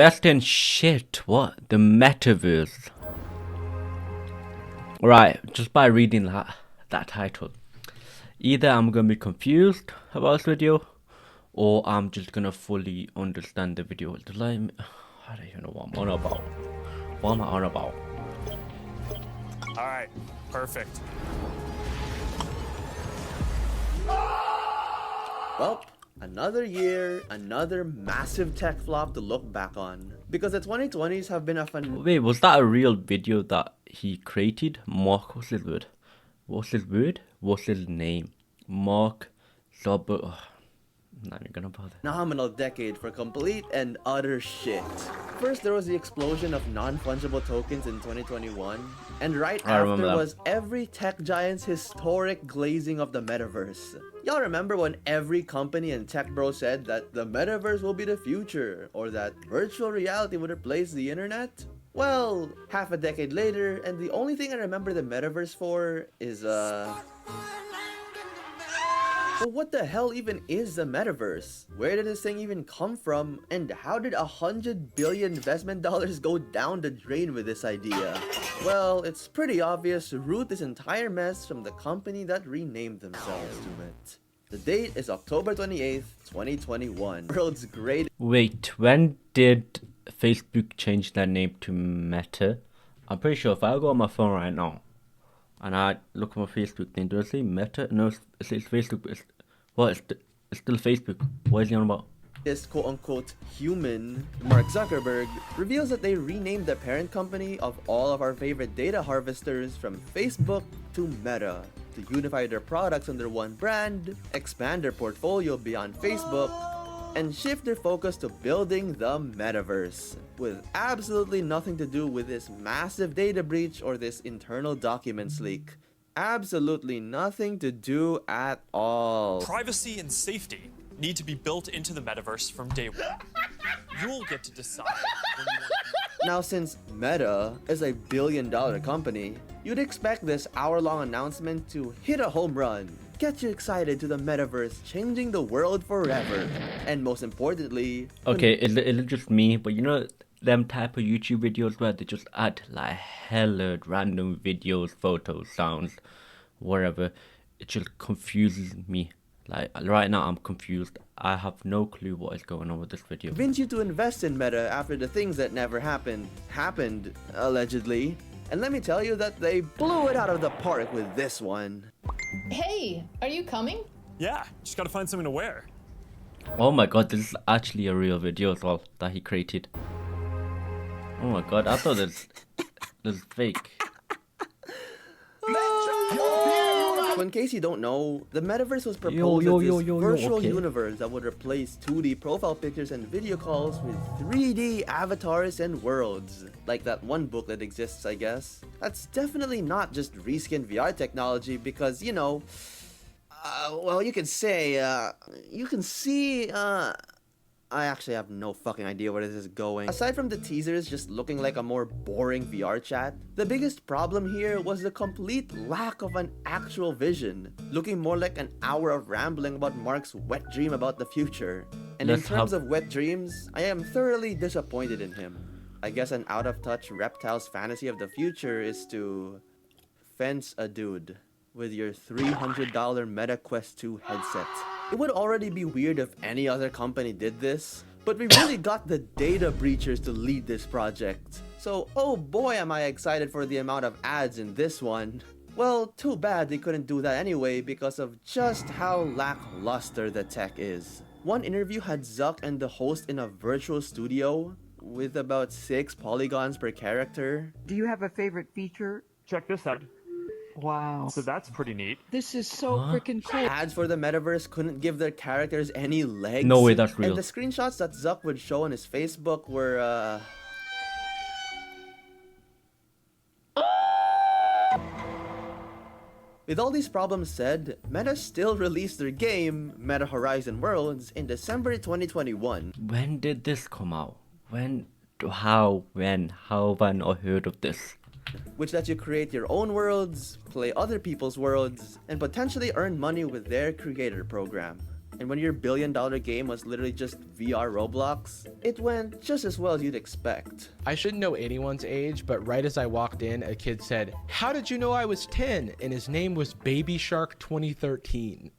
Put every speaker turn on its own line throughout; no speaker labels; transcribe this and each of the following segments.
Best in shit. What? The Metaverse. Right, just by reading that title, either I'm gonna be confused about this video, or I'm just gonna fully understand the video. I don't even know what I'm on about. What am I on about?
Alright, perfect.
Well, another year, another massive tech flop to look back on. Because the 2020s have been a fun...
Wait, was that a real video that he created? Mark, what's his word? What's his name? Mark Zuckerberg. Not even gonna bother.
Phenomenal decade for complete and utter shit. First, there was the explosion of non-fungible tokens in 2021, and right after was every tech giant's historic glazing of the metaverse. Y'all remember when every company and tech bro said that the metaverse will be the future, or that virtual reality would replace the internet? Well, half a decade later, and the only thing I remember the metaverse for is But what the hell even is the metaverse? Where did this thing even come from? And how did $100 billion investment dollars go down the drain with this idea? Well, it's pretty obvious to root this entire mess from the company that renamed themselves to it. The date is October 28th, 2021. World's greatest...
Wait, when did Facebook change their name to Meta? I'm pretty sure if I go on my phone right now and I look at my Facebook thing, does it say Meta? No, it says Facebook, but it's still Facebook. What is he on about?
This quote-unquote human, Mark Zuckerberg, reveals that they renamed the parent company of all of our favorite data harvesters from Facebook to Meta to unify their products under one brand, expand their portfolio beyond Facebook, and shift their focus to building the metaverse, with absolutely nothing to do with this massive data breach or this internal documents leak. Absolutely nothing to do at all.
Privacy and safety need to be built into the metaverse from day one. You'll get to decide when you want to...
Now, since Meta is a billion-dollar company, you'd expect this hour-long announcement to hit a home run, get you excited to the metaverse changing the world forever, and most importantly...
Okay, it's just me, but you know them type of YouTube videos where they just add like hella random videos, photos, sounds, whatever. It just confuses me. Like right now I'm confused. I have no clue what is going on with this video.
Convince you to invest in Meta after the things that never happened, allegedly. And let me tell you that they blew it out of the park with this one.
Hey, are you coming?
Yeah, just gotta find something to wear.
Oh my god, this is actually a real video as well that he created. Oh my god, I thought this is fake.
So in case you don't know, the metaverse was proposed as this virtual universe that would replace 2D profile pictures and video calls with 3D avatars and worlds. Like that one book that exists, I guess. That's definitely not just reskin VR technology because, you know, well, you can say, I actually have no fucking idea where this is going. Aside from the teasers just looking like a more boring VR chat, the biggest problem here was the complete lack of an actual vision, looking more like an hour of rambling about Mark's wet dream about the future. And in terms of wet dreams, I am thoroughly disappointed in him. I guess an out-of-touch reptile's fantasy of the future is to fence a dude with your $300 Meta Quest 2 headset. It would already be weird if any other company did this, but we really got the data breachers to lead this project. So, oh boy am I excited for the amount of ads in this one. Well, too bad they couldn't do that anyway because of just how lackluster the tech is. One interview had Zuck and the host in a virtual studio with about 6 polygons per character.
Do you have a favorite feature?
Check this out.
Wow.
So that's pretty neat.
This is so freaking cool.
Ads for the metaverse couldn't give their characters any legs.
No way, that's real.
And the screenshots that Zuck would show on his Facebook were, With all these problems said, Meta still released their game, Meta Horizon Worlds, in December 2021.
When did this come out? How have I not heard of this?
Which lets you create your own worlds, play other people's worlds, and potentially earn money with their creator program. And when your billion-dollar game was literally just VR Roblox, it went just as well as you'd expect.
I shouldn't know anyone's age, but right as I walked in, a kid said, "How did you know I was 10?" And his name was Baby Shark 2013.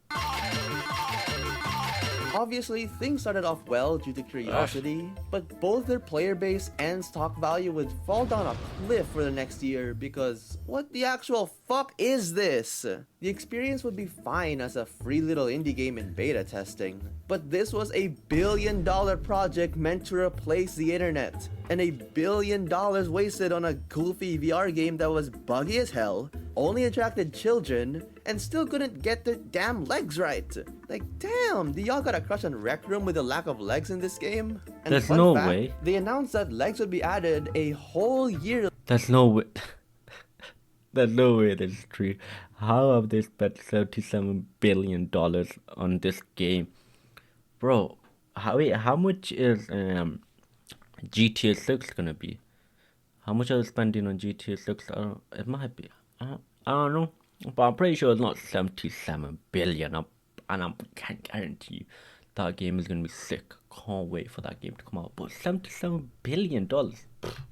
Obviously, things started off well due to curiosity, but both their player base and stock value would fall down a cliff for the next year because what the actual fuck is this? The experience would be fine as a free little indie game in beta testing, but this was a billion-dollar project meant to replace the internet, and $1 billion wasted on a goofy VR game that was buggy as hell, only attracted children, and still couldn't get their damn legs right. Like, damn, do y'all got a crush on Rec Room with the lack of legs in this game? And
There's
fun
no
fact,
way.
they announced that legs would be added a whole year.
There's no way. There's no way this is true. How have they spent $77 billion on this game? Bro, how much is GTA 6 gonna be? How much are they spending on GTA 6? It might be. I don't know. But I'm pretty sure it's not 77 billion. And I can guarantee you that game is gonna be sick. Can't wait for that game to come out. But $77 billion.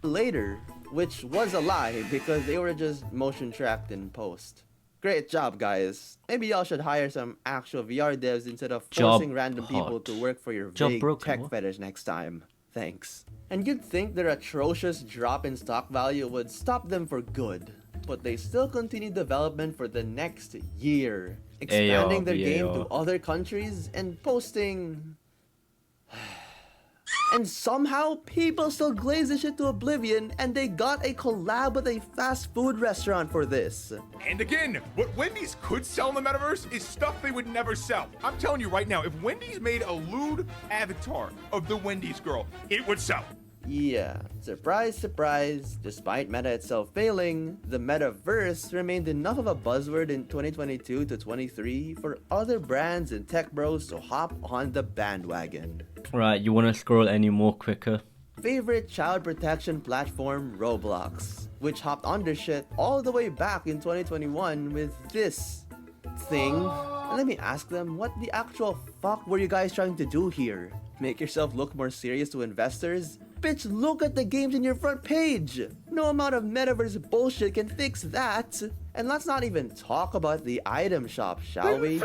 Later, which was a lie because they were just motion tracked in post. Great job, guys. Maybe y'all should hire some actual VR devs instead of forcing random people
hot.
to work for your
Job
vague
broken,
tech
what?
fetish next time. Thanks. And you'd think their atrocious drop in stock value would stop them for good, but they still continue development for the next year, expanding their game to other countries and posting. And somehow, people still glaze this shit to oblivion, and they got a collab with a fast food restaurant for this.
And again, what Wendy's could sell in the metaverse is stuff they would never sell. I'm telling you right now, if Wendy's made a lewd avatar of the Wendy's girl, it would sell.
Yeah, surprise, surprise, despite Meta itself failing, the Metaverse remained enough of a buzzword in 2022 to 23 for other brands and tech bros to hop on the bandwagon.
Right, you wanna scroll any more quicker?
Favorite child protection platform Roblox, which hopped on their shit all the way back in 2021 with this thing. And let me ask them, what the actual fuck were you guys trying to do here? Make yourself look more serious to investors? Bitch, look at the games in your front page! No amount of metaverse bullshit can fix that! And let's not even talk about the item shop, shall we?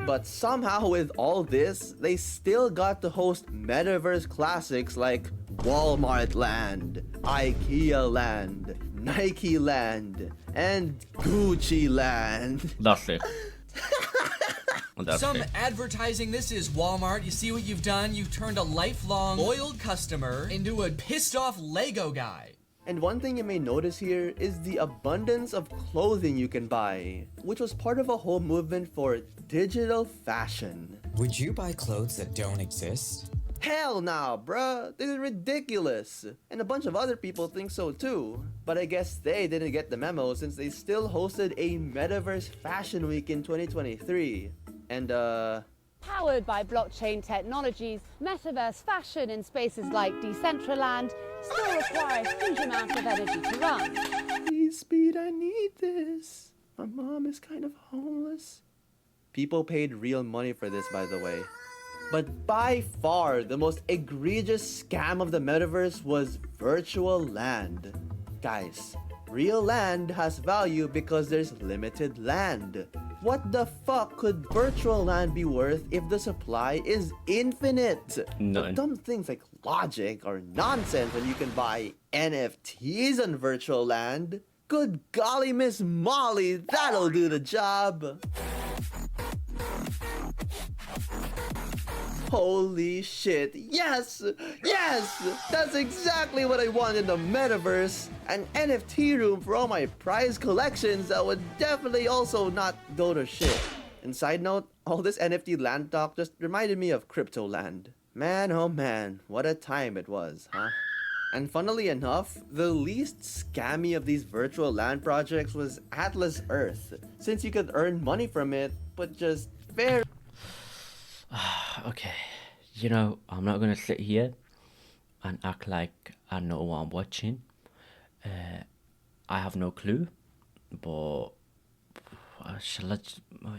But somehow with all this, they still got to host metaverse classics like Walmart Land, IKEA Land, Nike Land, and Gucci Land.
That's it. That's
Some
it.
advertising. This is Walmart. You see what you've done? You've turned a lifelong loyal customer into a pissed off Lego guy.
And one thing you may notice here is the abundance of clothing you can buy, which was part of a whole movement for digital fashion.
Would you buy clothes that don't exist?
Hell nah, bruh, this is ridiculous. And a bunch of other people think so too. But I guess they didn't get the memo since they still hosted a Metaverse Fashion Week in 2023. And
Powered by blockchain technologies, metaverse fashion in spaces like Decentraland still requires huge amounts of energy to run.
Please, Speed, I need this. My mom is kind of homeless. People paid real money for this, by the way. But by far, the most egregious scam of the metaverse was virtual land. Guys, real land has value because there's limited land. What the fuck could virtual land be worth if the supply is infinite?
None.
Dumb things like logic are nonsense when you can buy NFTs on virtual land. Good golly, Miss Molly, that'll do the job. Holy shit, yes! Yes! That's exactly what I want in the metaverse! An NFT room for all my prize collections that would definitely also not go to shit. And side note, all this NFT land talk just reminded me of Crypto Land. Man, oh man, what a time it was, huh? And funnily enough, the least scammy of these virtual land projects was Atlas Earth, since you could earn money from it, but just very...
Okay, you know, I'm not gonna sit here and act like I know what I'm watching. I have no clue, but shall I?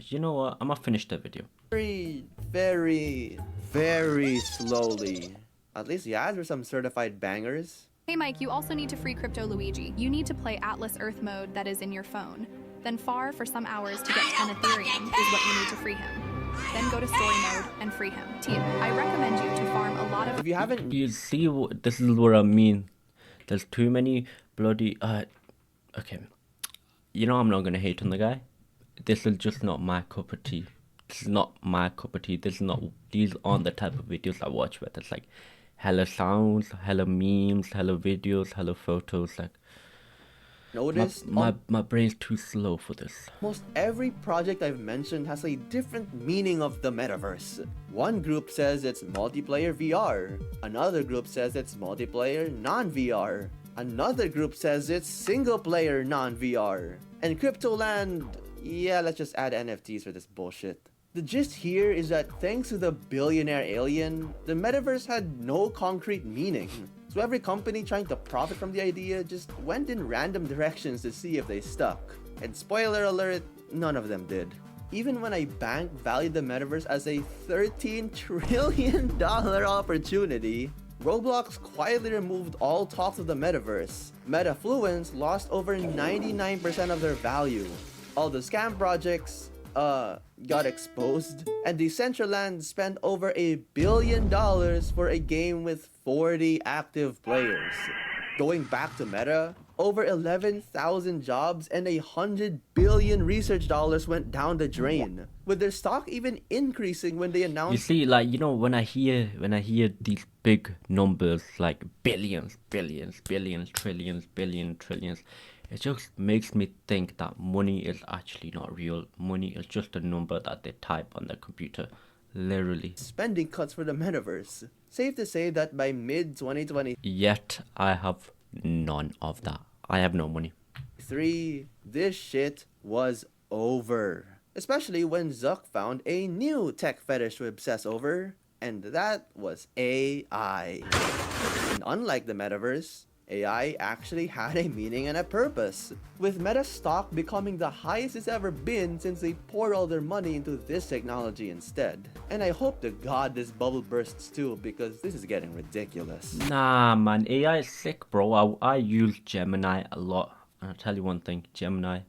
You know what? I'm gonna finish the video.
very, very, very slowly. At least the ads were some certified bangers.
Hey Mike, you also need to free Crypto Luigi. You need to play Atlas Earth mode that is in your phone. Then FAR for some hours to get 10 Ethereum is what you need to free him. Then go to story mode and free him. Team, I recommend you to farm a lot of...
If you haven't...
You see, this is what I mean. There's too many bloody... Okay. You know I'm not gonna hate on the guy. This is just not my cup of tea. This is not my cup of tea. These aren't the type of videos I watch where there's like hella sounds, hella memes, hella videos, hella photos. Like,
Notice
my brain's too slow for this.
Most every project I've mentioned has a different meaning of the metaverse. One group says it's multiplayer VR. Another group says it's multiplayer non-VR. Another group says it's single-player non-VR. And Cryptoland, yeah, let's just add NFTs for this bullshit. The gist here is that thanks to the billionaire alien, the metaverse had no concrete meaning. So every company trying to profit from the idea just went in random directions to see if they stuck. And spoiler alert, none of them did. Even when a bank valued the metaverse as a $13 trillion opportunity, Roblox quietly removed all talks of the metaverse. Metafluence lost over 99% of their value. All the scam projects, got exposed, and Decentraland spent over $1 billion for a game with 40 active players. Going back to Meta, over 11,000 jobs and $100 billion research dollars went down the drain, with their stock even increasing when they announced...
You see, like, you know, when I hear these big numbers like billions, trillions, it just makes me think that money is actually not real. Money is just a number that they type on their computer. Literally.
Spending cuts for the metaverse. Safe to say that by mid-2023,
yet I have none of that. I have no money.
this shit was over. Especially when Zuck found a new tech fetish to obsess over, and that was AI. And unlike the metaverse, AI actually had a meaning and a purpose, with Meta stock becoming the highest it's ever been since they poured all their money into this technology instead. And I hope to God this bubble bursts too, because this is getting ridiculous.
Nah, man, AI is sick, bro. I use Gemini a lot. And I'll tell you one thing, Gemini,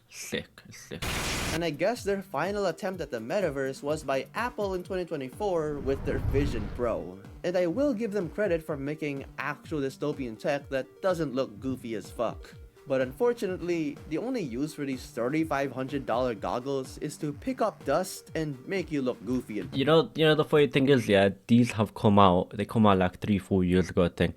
sick.
And I guess their final attempt at the metaverse was by Apple in 2024 with their Vision Pro. And I will give them credit for making actual dystopian tech that doesn't look goofy as fuck. But unfortunately, the only use for these $3,500 goggles is to pick up dust and make you look goofy.
You know, the funny thing is, yeah, these have come out. They come out like 3-4 years ago, I think.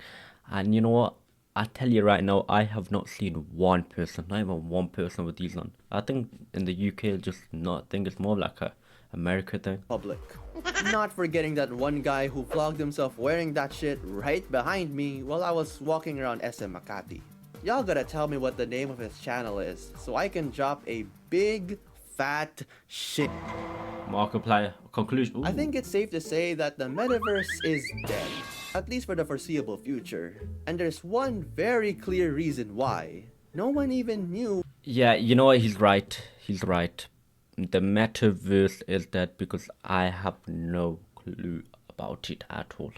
And you know what? I tell you right now, I have not seen one person, not even one person with these on. I think in the UK, just not. I think it's more like a America thing.
Public. Not forgetting that one guy who vlogged himself wearing that shit right behind me while I was walking around SM Makati. Y'all gotta tell me what the name of his channel is, so I can drop a big, fat shit.
Markiplier. Conclusion. Ooh.
I think it's safe to say that the metaverse is dead, at least for the foreseeable future. And there's one very clear reason why. No one even knew.
Yeah, you know what? He's right. The metaverse is dead because I have no clue about it at all.